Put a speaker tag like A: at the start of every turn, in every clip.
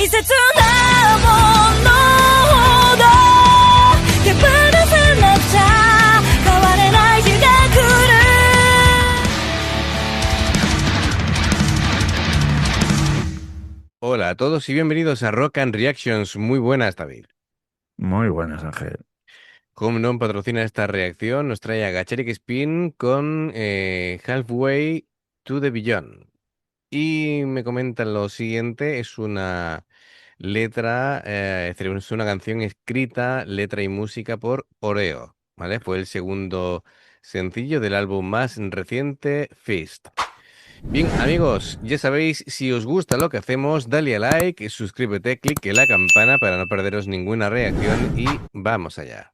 A: 大切なものほど手放せなくちゃ変われない日が来る。
B: Hola a todos y bienvenidos a Rock and Reactions. Muy buenas, David.
C: Muy buenas, Ángel.
B: Como no patrocina esta reacción, nos trae a Gacheric Spin con Halfway to the Beyond. Y me comentan lo siguiente, es una letra, es decir, es una canción escrita, letra y música por Oreo, ¿vale? Fue el segundo sencillo del álbum más reciente, Fist. Bien, amigos, ya sabéis, si os gusta lo que hacemos, dale a like, suscríbete, clique la campana para no perderos ninguna reacción y vamos allá.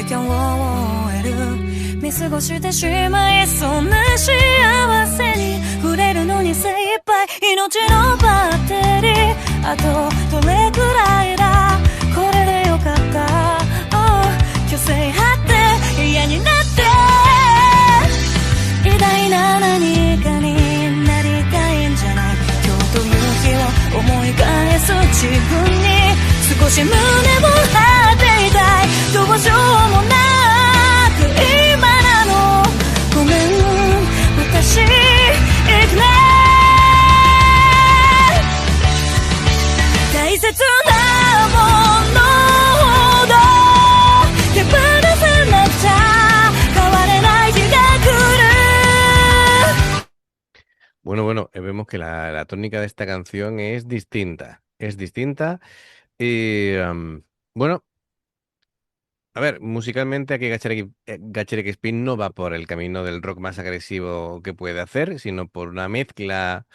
A: 今日を終える見過ごしてしまいそうな幸せに触れるのに精一杯命のバッテリーあとどれくらいだこれでよかった、虚勢張って嫌になって偉大な何かになりたいんじゃない今日という日を思い返す自分に少し胸を張っていたいどうしようもなく今なのごめん私行くね大切なものほど手放せなくちゃ変われない日が来る。
B: Bueno, vemos que la tónica de esta canción es distinta. Y bueno, a ver, musicalmente aquí Gacheric Spin no va por el camino del rock más agresivo que puede hacer, sino por una mezcla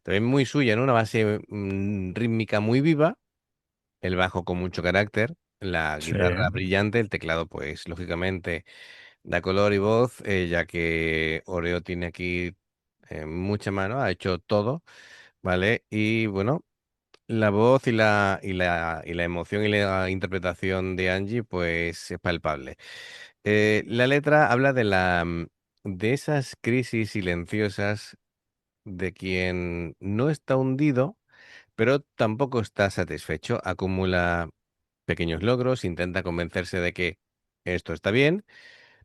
B: también muy suya, ¿no? Una base rítmica muy viva, el bajo con mucho carácter, la
C: Sí.
B: guitarra brillante, el teclado pues lógicamente da color y voz, ya que Oreo tiene aquí mucha mano, ha hecho todo, ¿vale? Y bueno, la voz y la emoción y la interpretación de Angie, pues es palpable. La letra habla de esas crisis silenciosas de quien no está hundido, pero tampoco está satisfecho. Acumula pequeños logros, intenta convencerse de que esto está bien,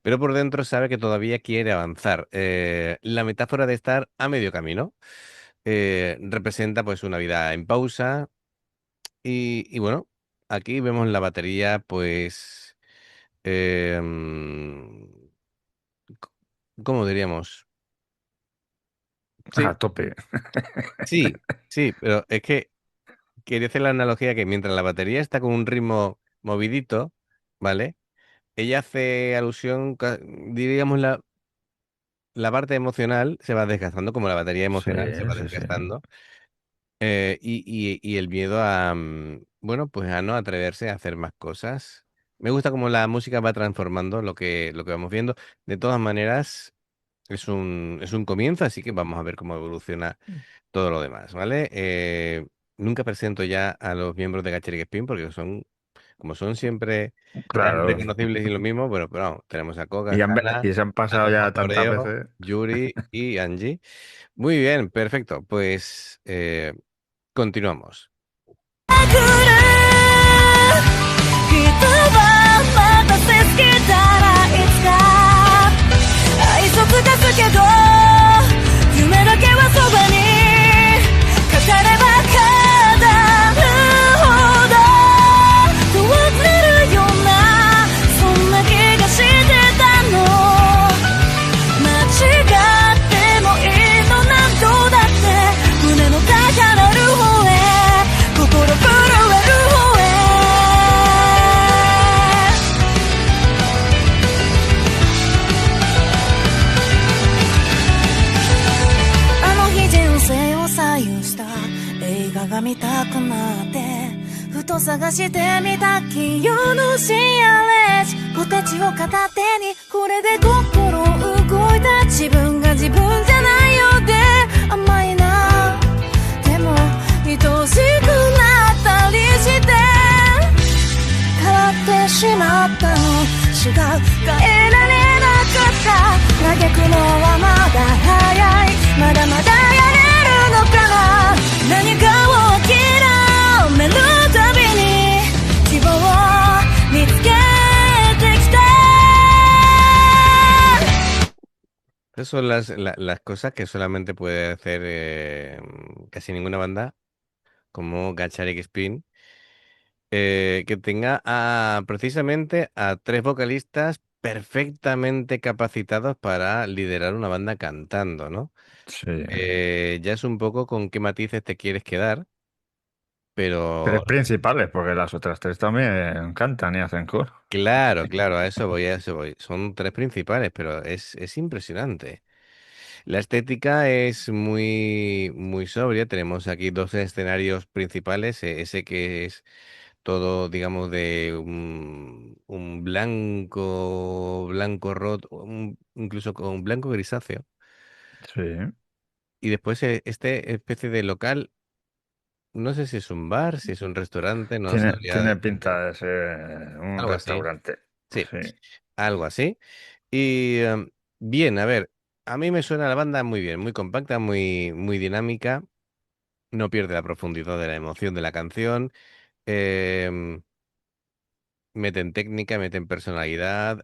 B: pero por dentro sabe que todavía quiere avanzar. La metáfora de estar a medio camino representa pues una vida en pausa. Y bueno, aquí vemos la batería, pues, ¿cómo diríamos? Sí,
C: A tope.
B: sí, pero es que quería hacer la analogía que mientras la batería está con un ritmo movidito, ¿vale? Ella hace alusión, diríamos, la parte emocional se va desgastando, como la batería emocional se va
C: Sí.
B: desgastando. Y el miedo a, bueno, pues a no atreverse a hacer más cosas. Me gusta cómo la música va transformando lo que vamos viendo. De todas maneras, es un comienzo, así que vamos a ver cómo evoluciona todo lo demás, ¿vale? Nunca presento ya a los miembros de Gacheric Spin porque como son siempre tan
C: Claro.
B: reconocibles y lo mismo, bueno, pero vamos, tenemos a Koga,
C: Y,
B: Hannah,
C: y se han pasado ya tantas
B: Oreo,
C: veces.
B: Yuri y Angie. Muy bien, perfecto. Pues continuamos.
A: 人は待たせつけたらいつか愛想つかすけど夢だけはそばに語れば語るほど遠くなるようなそんな気がしてたの間違ってもいいの何度だって胸の高鳴る方へ心震える方へあの日人生を左右した映画が見たくなって二と探してみた金曜の深夜0時ポテチを片手にこれで心動いた自分が自分じゃないようで甘いなでも愛しくなったりして変わってしまったの違う変えられなかった嘆くのはまだ早いまだまだやれるのかな何かを諦めるたびに希望を見つけてきた
B: Esas son las cosas que solamente puede hacer casi ninguna banda, como Gacharic Spin, que tenga precisamente a tres vocalistas perfectamente capacitados para liderar una banda cantando, ¿no?
C: Sí.
B: Ya es un poco con qué matices te quieres quedar,
C: Tres
B: pero
C: principales, porque las otras tres también cantan y hacen coro.
B: claro, claro, a eso voy, a eso voy. Son tres principales, pero es impresionante. La estética es muy, muy sobria. Tenemos aquí dos escenarios principales. Ese que es todo, digamos, de un blanco, blanco roto, incluso con un blanco grisáceo.
C: Sí.
B: Y después este especie de local, no sé si es un bar, si es un restaurante, no sabría
C: Tiene
B: decirte.
C: pinta de ser un
B: Algo así.
C: restaurante.
B: Sí,
C: Sí.
B: algo así. Y bien, a ver, a mí me suena la banda muy bien, muy compacta, muy, muy dinámica. No pierde la profundidad de la emoción de la canción. em, Meten técnica, meten personalidad.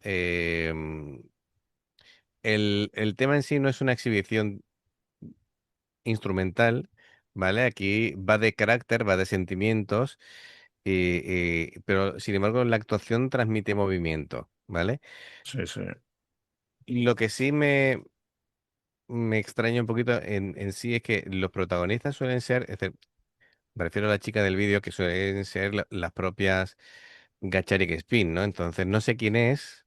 B: El tema en sí no es una exhibición instrumental, ¿vale? Aquí va de carácter, va de sentimientos, pero sin embargo la actuación transmite movimiento, ¿vale?
C: Sí, sí.
B: Y lo que sí me extraña un poquito en sí es que los protagonistas suelen ser, me refiero a la chica del vídeo, que suelen ser las propias Gacharik Spin, ¿no? Entonces no sé quién es.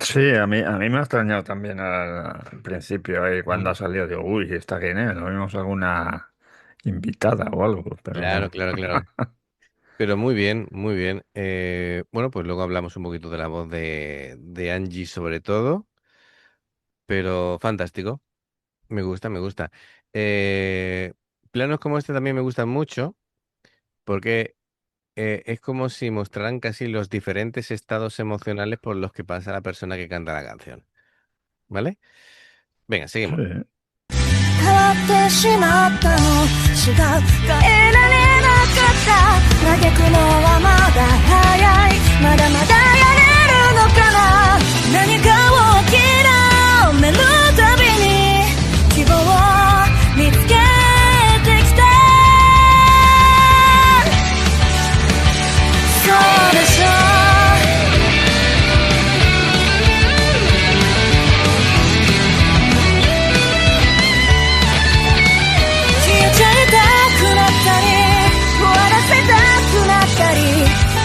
C: Sí, a mí me ha extrañado también al principio, ahí cuando
B: Mm.
C: ha salido, digo, uy, ¿esta quién es? ¿No vimos alguna invitada o algo?
B: Claro,
C: Pero
B: claro, claro. Pero muy bien, muy bien. Bueno, pues luego hablamos un poquito de la voz de Angie sobre todo, pero fantástico. Me gusta, me gusta. Eh, Planos como este también me gustan mucho porque es como si mostraran casi los diferentes estados emocionales por los que pasa la persona que canta la canción. ¿Vale? Venga, seguimos.
A: 変わってしまったの違う変えられなかった嘆くのはまだ早いまだまだやれるのかな何かを諦めるたびに希望を見つけてきたそうでしょ消えちゃいたくなったり終わらせたくなったり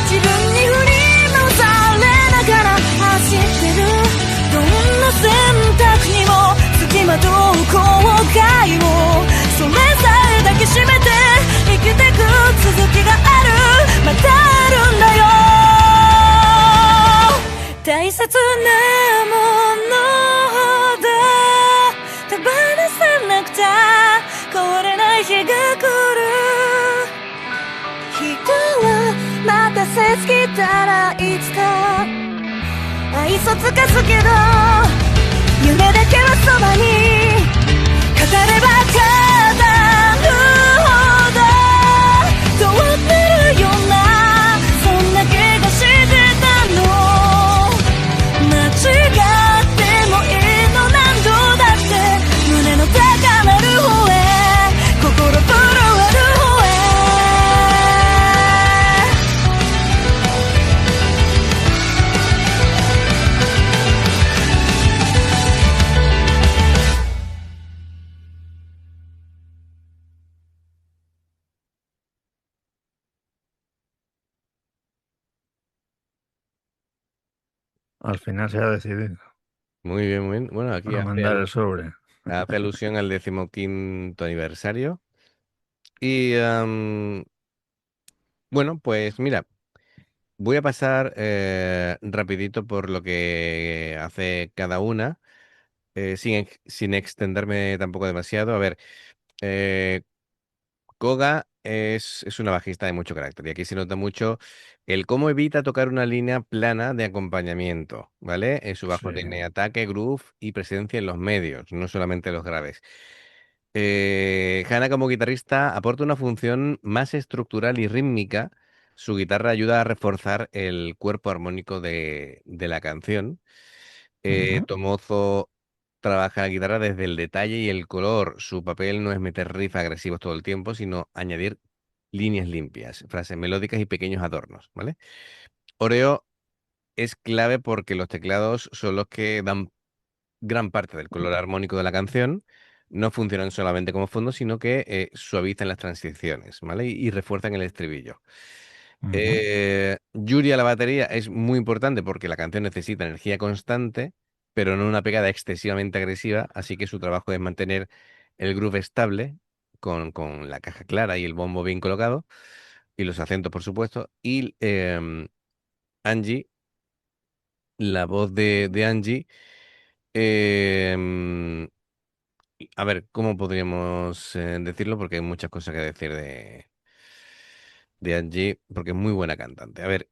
A: 自分に振り回されながら走ってるどんな選択にも付きまとう後悔をそれさえ抱きしめて生きてく続きがあるまたあるんだよ大切なものほど手放さなくちゃ変われない日が来る人は待たせすぎたらいつか愛想つかすけど夢だけはそばに語れば語るほど通ってるようなそんな気がしてたの間違ってもいいの何度だって胸の高鳴る方へ心震わる方へ
C: al final se ha decidido
B: Muy bien, muy bien. Bueno, aquí
C: a mandar el sobre.
B: hace alusión al 15º aniversario. Y Bueno, pues mira, voy a pasar rapidito por lo que hace cada una, sin extenderme tampoco demasiado. A ver, eh, Koga es una bajista de mucho carácter y aquí se nota mucho el cómo evita tocar una línea plana de acompañamiento, ¿vale? Su
C: Sí.
B: bajo tiene ataque, groove y presencia en los medios, no solamente los graves. Hana como guitarrista aporta una función más estructural y rítmica. Su guitarra ayuda a reforzar el cuerpo armónico de la canción.
C: Ujú,
B: Tomozo trabaja la guitarra desde el detalle y el color. Su papel no es meter riffs agresivos todo el tiempo, sino añadir líneas limpias, frases melódicas y pequeños adornos, ¿vale? Oreo es clave porque los teclados son los que dan gran parte del color armónico de la canción. No funcionan solamente como fondo, sino que suavizan las transiciones, ¿vale? Y refuerzan el estribillo.
C: ujú.
B: Yuri a la batería es muy importante porque la canción necesita energía constante, pero no una pegada excesivamente agresiva, así que su trabajo es mantener el groove estable con la caja clara y el bombo bien colocado, y los acentos, por supuesto. Y Angie, la voz de Angie, em, a ver, ¿cómo podríamos decirlo? Porque hay muchas cosas que decir de Angie, porque es muy buena cantante. A ver,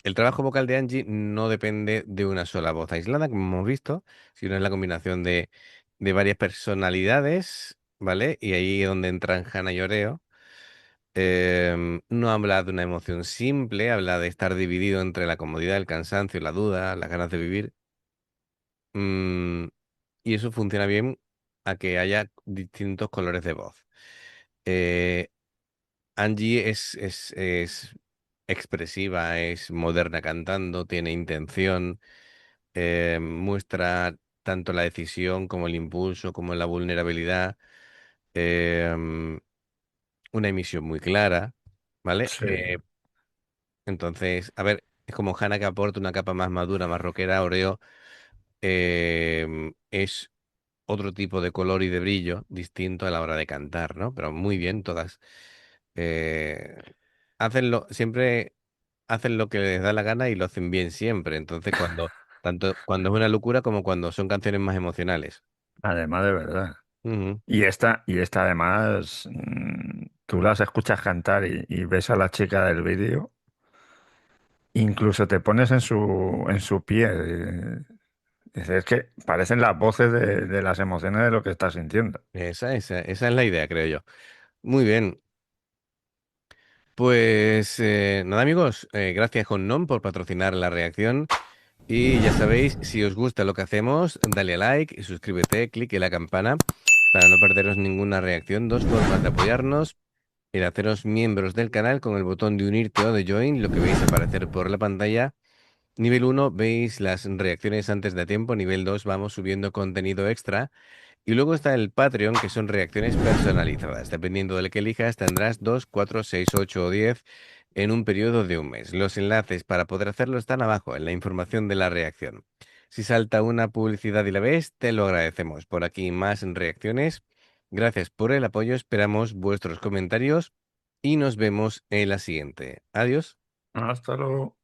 B: el trabajo vocal de Angie no depende de una sola voz aislada, como hemos visto, sino es la combinación de varias personalidades, ¿vale? Y ahí es donde entran Hannah y Oreo. No habla de una emoción simple, habla de estar dividido entre la comodidad, el cansancio, la duda, las ganas de vivir. Mm, y eso funciona bien a que haya distintos colores de voz. Eh, Angie es expresiva, es moderna cantando, tiene intención, muestra tanto la decisión como el impulso, como la vulnerabilidad, em, una emisión muy clara, ¿vale?
C: Sí.
B: Entonces, a ver, es como Hannah que aporta una capa más madura, más rockera, Oreo es otro tipo de color y de brillo distinto a la hora de cantar, ¿no? Pero muy bien, todas eh, siempre hacen lo que les da la gana y lo hacen bien siempre. Entonces, tanto cuando es una locura como cuando son canciones más emocionales.
C: Además de verdad.
B: Ujú.
C: Y esta además, tú las escuchas cantar y ves a la chica del vídeo, incluso te pones en su pie. Es que parecen las voces de las emociones de lo que estás sintiendo.
B: Esa es la idea, creo yo. Muy bien. Pues nada, amigos, gracias, Honnon, por patrocinar la reacción. Y ya sabéis, si os gusta lo que hacemos, dale a like y suscríbete, clique la campana para no perderos ninguna reacción. Dos formas de apoyarnos: el haceros miembros del canal con el botón de unirte o de join, lo que veis aparecer por la pantalla. Nivel uno veis las reacciones antes de tiempo. Nivel 2 vamos subiendo contenido extra. Y luego está el Patreon, que son reacciones personalizadas. Dependiendo del que elijas, tendrás 2, 4, 6, 8 o 10 en un periodo de un mes. Los enlaces para poder hacerlo están abajo, en la información de la reacción. Si salta una publicidad y la ves, te lo agradecemos. Por aquí más reacciones. Gracias por el apoyo, esperamos vuestros comentarios y nos vemos en la siguiente. Adiós.
C: Hasta luego.